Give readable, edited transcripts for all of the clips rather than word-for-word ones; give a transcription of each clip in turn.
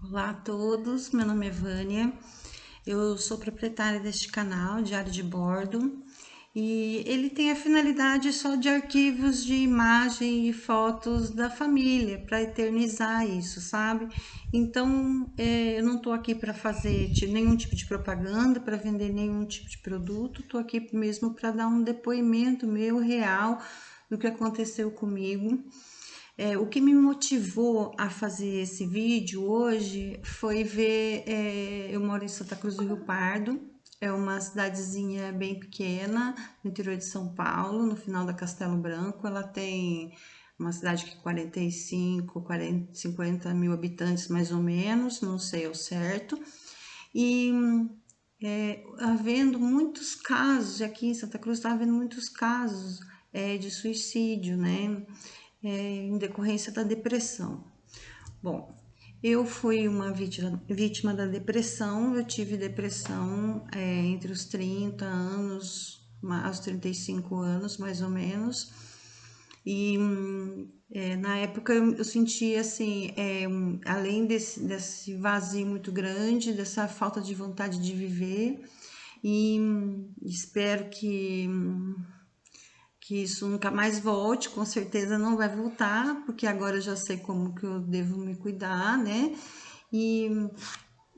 Olá a todos, meu nome é Vânia, eu sou proprietária deste canal Diário de Bordo e ele tem a finalidade só de arquivos de imagem e fotos da família, para eternizar isso, sabe? Então, eu não estou aqui para fazer nenhum tipo de propaganda, para vender nenhum tipo de produto, estou aqui mesmo para dar um depoimento meu real do que aconteceu comigo. O que me motivou a fazer esse vídeo hoje foi ver, eu moro em Santa Cruz do Rio Pardo, é uma cidadezinha bem pequena, no interior de São Paulo, no final da Castelo Branco. Ela tem uma cidade que 45, 40, 50 mil habitantes mais ou menos, não sei ao certo. E havendo muitos casos, aqui em Santa Cruz está havendo muitos casos de suicídio, né? Em decorrência da depressão. Bom, eu fui uma vítima da depressão, eu tive depressão entre os 30 anos, aos 35 anos, mais ou menos, e na época eu senti assim, além desse vazio muito grande, dessa falta de vontade de viver, e espero que isso nunca mais volte, com certeza não vai voltar, porque agora eu já sei como que eu devo me cuidar, né? E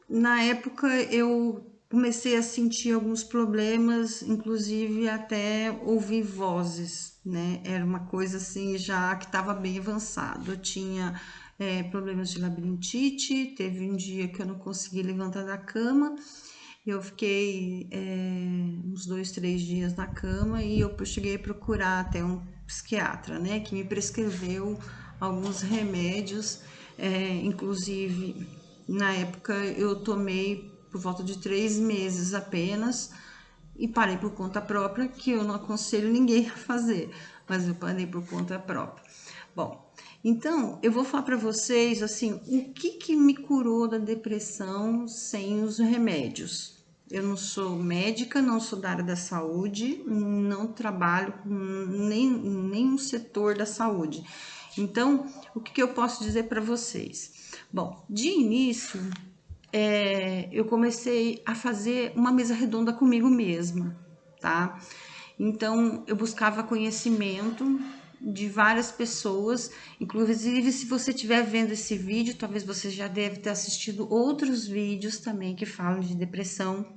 na época eu comecei a sentir alguns problemas, inclusive até ouvir vozes, né? Era uma coisa assim já que estava bem avançado. Eu tinha problemas de labirintite, teve um dia que eu não consegui levantar da cama. Eu fiquei uns 2, 3 dias na cama e eu cheguei a procurar até um psiquiatra, né, que me prescreveu alguns remédios, inclusive na época eu tomei por volta de 3 meses apenas e parei por conta própria, que eu não aconselho ninguém a fazer, mas eu parei por conta própria. Bom, então eu vou falar para vocês assim, o que me curou da depressão sem os remédios. Eu não sou médica, não sou da área da saúde, não trabalho com nenhum setor da saúde. Então, o que eu posso dizer para vocês? Bom, de início, eu comecei a fazer uma mesa redonda comigo mesma, tá? Então, eu buscava conhecimento de várias pessoas, inclusive se você estiver vendo esse vídeo, talvez você já deve ter assistido outros vídeos também que falam de depressão,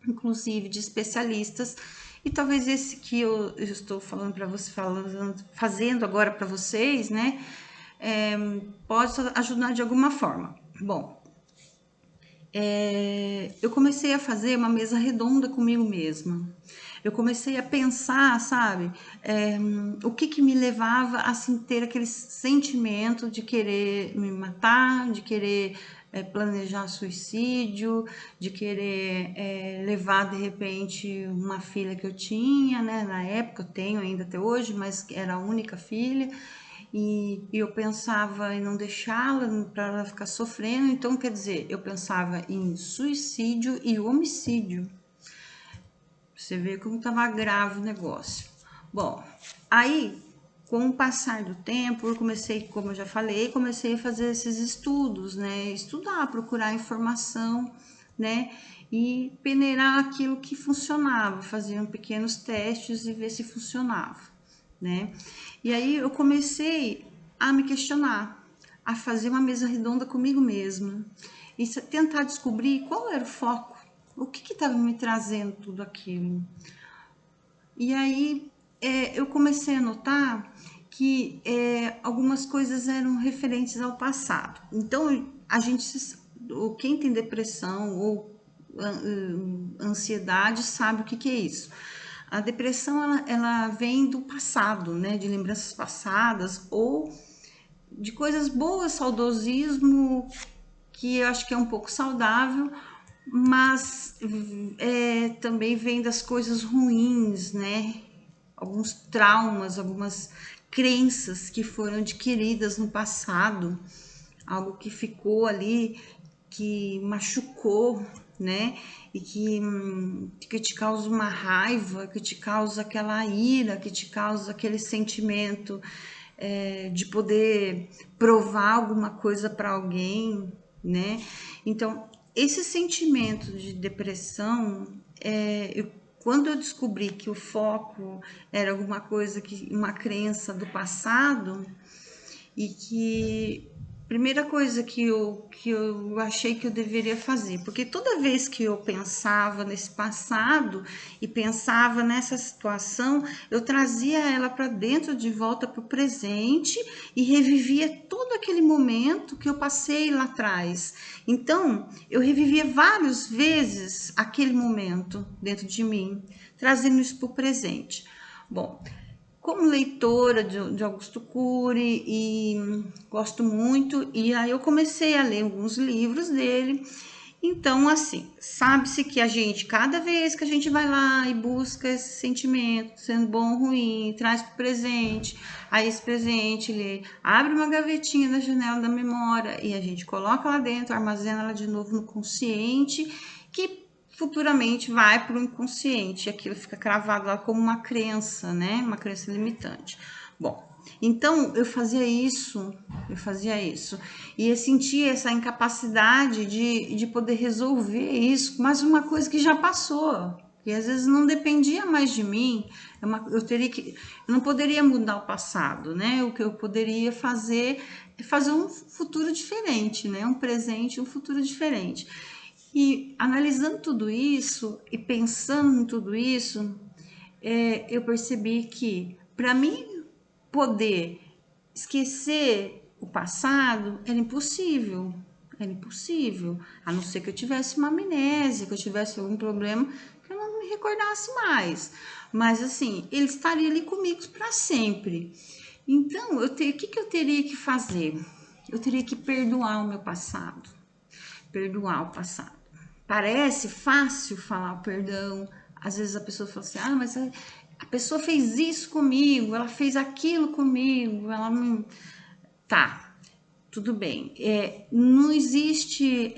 inclusive de especialistas, e talvez esse que eu estou falando para você, fazendo agora para vocês, né, possa ajudar de alguma forma. Bom, eu comecei a fazer uma mesa redonda comigo mesma. Eu comecei a pensar, sabe, o que me levava a ter aquele sentimento de querer me matar, de querer planejar suicídio, de querer levar de repente uma filha que eu tinha, né? Na época eu tenho ainda até hoje, mas era a única filha. E eu pensava em não deixá-la para ela ficar sofrendo. Então, quer dizer, eu pensava em suicídio e homicídio. Você vê como estava grave o negócio. Bom, aí, com o passar do tempo, eu comecei, como eu já falei, comecei a fazer esses estudos, né? Estudar, procurar informação, né? E peneirar aquilo que funcionava, fazer pequenos testes e ver se funcionava, né? E aí eu comecei a me questionar, a fazer uma mesa redonda comigo mesma e tentar descobrir qual era o foco, o que estava me trazendo tudo aquilo. E aí eu comecei a notar que algumas coisas eram referentes ao passado. Então a gente, quem tem depressão ou ansiedade sabe o que é isso. A depressão ela vem do passado, né, de lembranças passadas ou de coisas boas, saudosismo, que eu acho que é um pouco saudável, mas também vem das coisas ruins, né? Alguns traumas, algumas crenças que foram adquiridas no passado, algo que ficou ali, que machucou, né? E que te causa uma raiva, que te causa aquela ira, que te causa aquele sentimento de poder provar alguma coisa para alguém, né? Então, esse sentimento de depressão, quando eu descobri que o foco era alguma coisa, uma crença do passado, e que primeira coisa que eu achei que eu deveria fazer, porque toda vez que eu pensava nesse passado e pensava nessa situação, eu trazia ela para dentro, de volta para o presente, e revivia todo aquele momento que eu passei lá atrás. Então, eu revivia várias vezes aquele momento dentro de mim, trazendo isso para o presente. Bom, como leitora de Augusto Cury, e gosto muito, e aí eu comecei a ler alguns livros dele. Então, assim, sabe-se que a gente, cada vez que a gente vai lá e busca esse sentimento, sendo bom ou ruim, traz para o presente, aí esse presente, ele abre uma gavetinha na janela da memória e a gente coloca lá dentro, armazena ela de novo no consciente, que futuramente vai para o inconsciente, aquilo fica cravado lá como uma crença, né? Uma crença limitante. Bom, então eu fazia isso, e eu sentia essa incapacidade de poder resolver isso, mas uma coisa que já passou, que às vezes não dependia mais de mim. Eu não poderia mudar o passado, né? O que eu poderia fazer é fazer um futuro diferente, né? Um presente, um futuro diferente. E analisando tudo isso e pensando em tudo isso, eu percebi que para mim poder esquecer o passado era impossível. Era impossível, a não ser que eu tivesse uma amnésia, que eu tivesse algum problema que eu não me recordasse mais. Mas assim, ele estaria ali comigo para sempre. Então, o que eu teria que fazer? Eu teria que perdoar o meu passado. Perdoar o passado. Parece fácil falar o perdão. Às vezes a pessoa fala assim: ah, mas a pessoa fez isso comigo, ela fez aquilo comigo, ela não. Tá, tudo bem. Não existe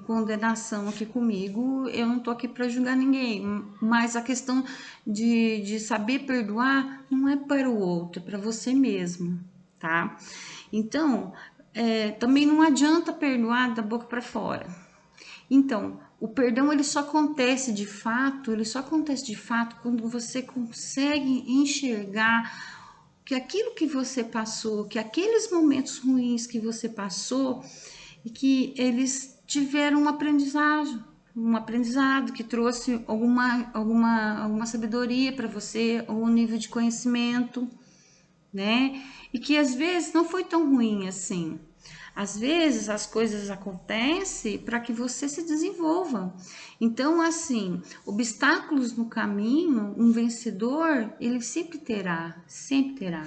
condenação aqui comigo, eu não tô aqui para julgar ninguém, mas a questão de saber perdoar não é para o outro, é para você mesmo, tá? Então, também não adianta perdoar da boca para fora. Então, o perdão ele só acontece de fato quando você consegue enxergar que aquilo que você passou, que aqueles momentos ruins que você passou, e que eles tiveram um aprendizado que trouxe alguma sabedoria para você, algum nível de conhecimento, né? E que às vezes não foi tão ruim assim. Às vezes as coisas acontecem para que você se desenvolva. Então, assim, obstáculos no caminho, um vencedor, ele sempre terá, sempre terá.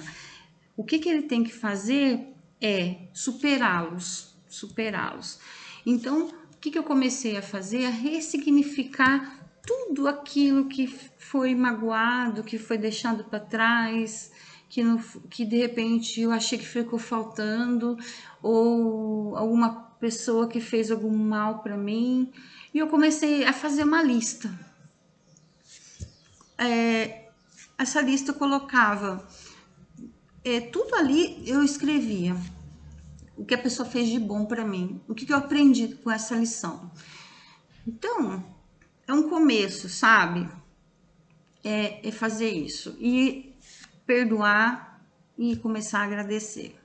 O que ele tem que fazer é superá-los, superá-los. Então, o que eu comecei a fazer? A ressignificar tudo aquilo que foi magoado, que foi deixado para trás, que de repente eu achei que ficou faltando, ou alguma pessoa que fez algum mal para mim. E eu comecei a fazer uma lista. Essa lista eu colocava tudo ali, eu escrevia o que a pessoa fez de bom para mim, o que eu aprendi com essa lição. Então, é um começo, sabe? É fazer isso e perdoar e começar a agradecer.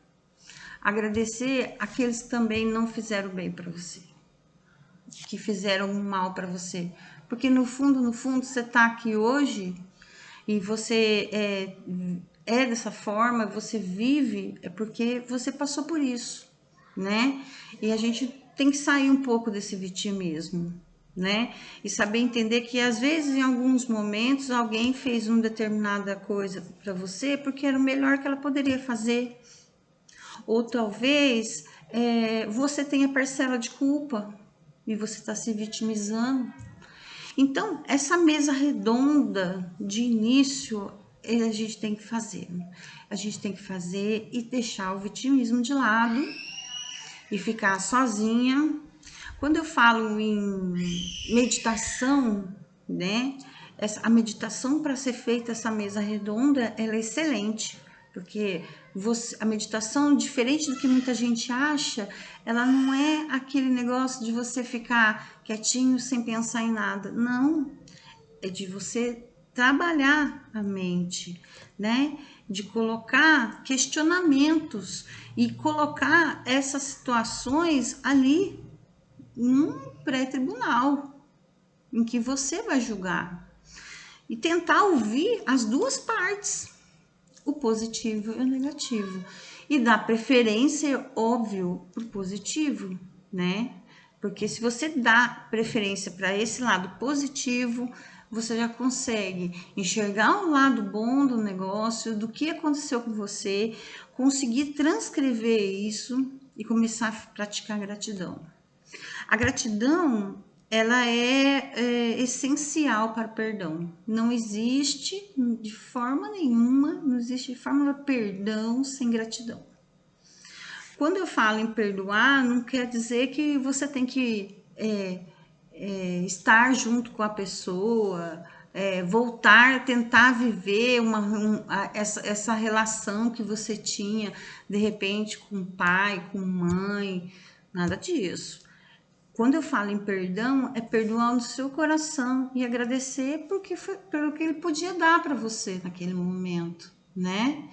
Agradecer aqueles que também não fizeram bem para você, que fizeram mal para você, porque no fundo, você tá aqui hoje e você é dessa forma, você vive, é porque você passou por isso, né? E a gente tem que sair um pouco desse vitimismo, né? E saber entender que às vezes, em alguns momentos, alguém fez uma determinada coisa para você porque era o melhor que ela poderia fazer. Ou talvez você tenha parcela de culpa e você está se vitimizando. Então, essa mesa redonda de início, a gente tem que fazer. A gente tem que fazer e deixar o vitimismo de lado e ficar sozinha. Quando eu falo em meditação, né? A meditação para ser feita, essa mesa redonda, ela é excelente, Porque a meditação, diferente do que muita gente acha, ela não é aquele negócio de você ficar quietinho sem pensar em nada. Não, é de você trabalhar a mente, né? De colocar questionamentos e colocar essas situações ali num pré-tribunal, em que você vai julgar. E tentar ouvir as duas partes, o positivo e o negativo. E dar preferência, óbvio, pro positivo, né? Porque se você dá preferência para esse lado positivo, você já consegue enxergar o lado bom do negócio, do que aconteceu com você, conseguir transcrever isso e começar a praticar gratidão. A gratidão, ela é essencial para o perdão. Não existe de forma nenhuma, não existe de forma de perdão sem gratidão. Quando eu falo em perdoar, não quer dizer que você tem que estar junto com a pessoa, voltar, tentar viver essa relação que você tinha, de repente, com pai, com mãe, nada disso. Quando eu falo em perdão, é perdoar no seu coração e agradecer pelo que ele podia dar para você naquele momento, né?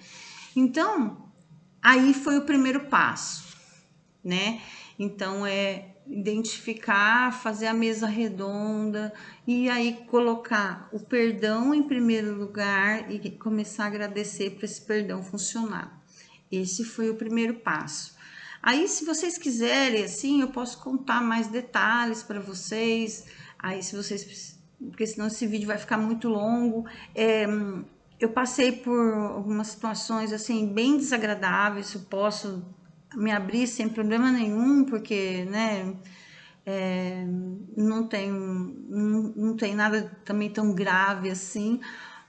Então, aí foi o primeiro passo, né? Então, é identificar, fazer a mesa redonda e aí colocar o perdão em primeiro lugar e começar a agradecer para esse perdão funcionar. Esse foi o primeiro passo. Aí, se vocês quiserem, assim, eu posso contar mais detalhes para vocês. Aí, se vocês, porque senão esse vídeo vai ficar muito longo. Eu passei por algumas situações, assim, bem desagradáveis. Eu posso me abrir sem problema nenhum, porque, né, não tem nada também tão grave assim.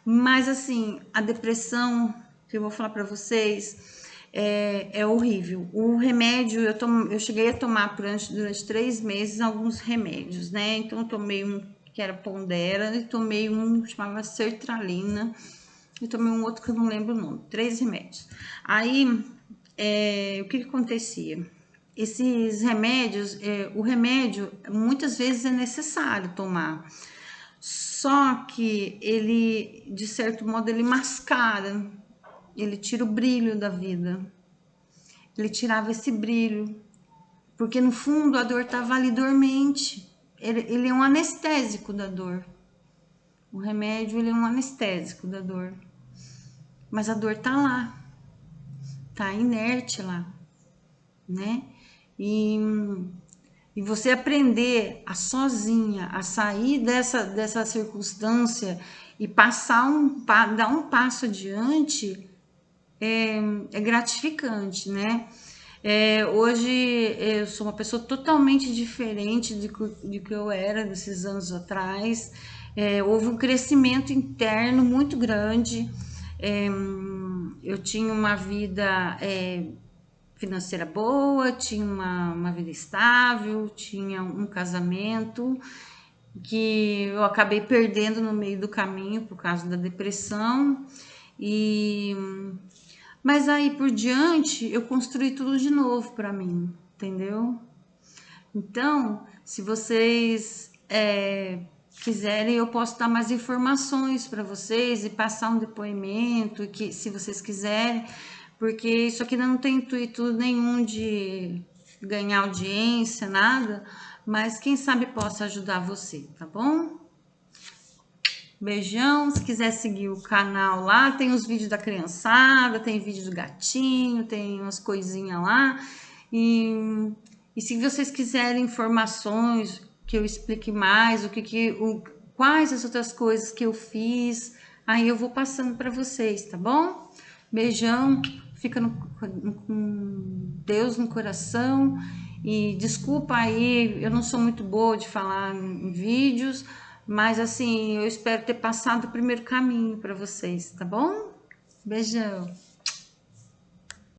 Mas, assim, a depressão, que eu vou falar para vocês, é horrível. O remédio, eu cheguei a tomar durante 3 meses alguns remédios, né? Então, eu tomei um que era Pondera, e tomei um que chamava Sertralina, e tomei um outro que eu não lembro o nome. 3 remédios. Aí, o que acontecia? Esses remédios, o remédio muitas vezes é necessário tomar. Só que ele, de certo modo, ele mascara, ele tira o brilho da vida. Ele tirava esse brilho, porque no fundo a dor estava ali dormente. Ele é um anestésico da dor. O remédio, ele é um anestésico da dor. Mas a dor tá lá, tá inerte lá, né? E você aprender a sozinha, a sair dessa circunstância e dar um passo adiante é gratificante, né? Hoje eu sou uma pessoa totalmente diferente de que eu era desses anos atrás. Houve um crescimento interno muito grande. Eu tinha uma vida financeira boa, tinha uma vida estável, tinha um casamento que eu acabei perdendo no meio do caminho por causa da depressão. Mas aí por diante eu construí tudo de novo para mim, entendeu? Então, se vocês quiserem, eu posso dar mais informações para vocês e passar um depoimento, que se vocês quiserem, porque isso aqui não tem intuito nenhum de ganhar audiência, nada, mas quem sabe possa ajudar você, tá bom? Beijão, se quiser seguir o canal lá, tem os vídeos da criançada, tem vídeo do gatinho, tem umas coisinhas lá. E se vocês quiserem informações, que eu explique mais, quais as outras coisas que eu fiz, aí eu vou passando para vocês, tá bom? Beijão, fica com Deus no coração. E desculpa aí, eu não sou muito boa de falar em vídeos, mas assim, eu espero ter passado o primeiro caminho para vocês, tá bom? Beijão.